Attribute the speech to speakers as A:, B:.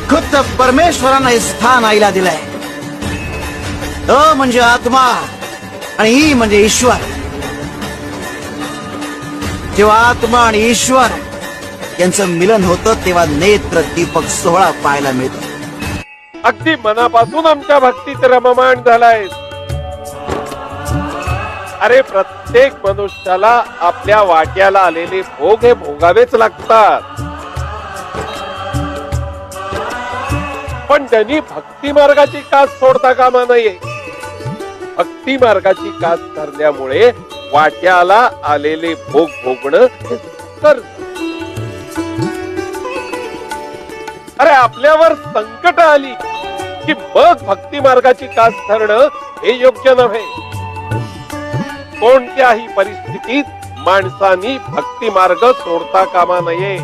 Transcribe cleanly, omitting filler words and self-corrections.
A: खुद्द परमेश्वरानं हे स्थान आईला दिलंय. म्हणजे आत्मा आणि ही म्हणजे ईश्वर. जेव्हा आत्मा आणि ईश्वर यांचं मिलन होतं तेव्हा नेत्र दीपक सोहळा पाहायला मिळतो.
B: अगदी मनापासून आमच्या भक्तीत रममाण झालाय. अरे प्रत्येक मनुष्याला आपल्या वाट्याला आलेले भोग हे भोगावेच लागतात. पण त्यांनी भक्ती मार्गाची कास सोडता कामा नये. भक्ती मार्गाची कास धरल्यामुळे वाट्याला आलेले भोग भोगणं हे सुकर. अरे आपल्यावर संकट आली की मग भक्ती मार्गाची कास धरणं हे योग्य नव्हे. कोणत्याही परिस्थितीत माणसांनी भक्ती मार्ग सोडता कामा नये.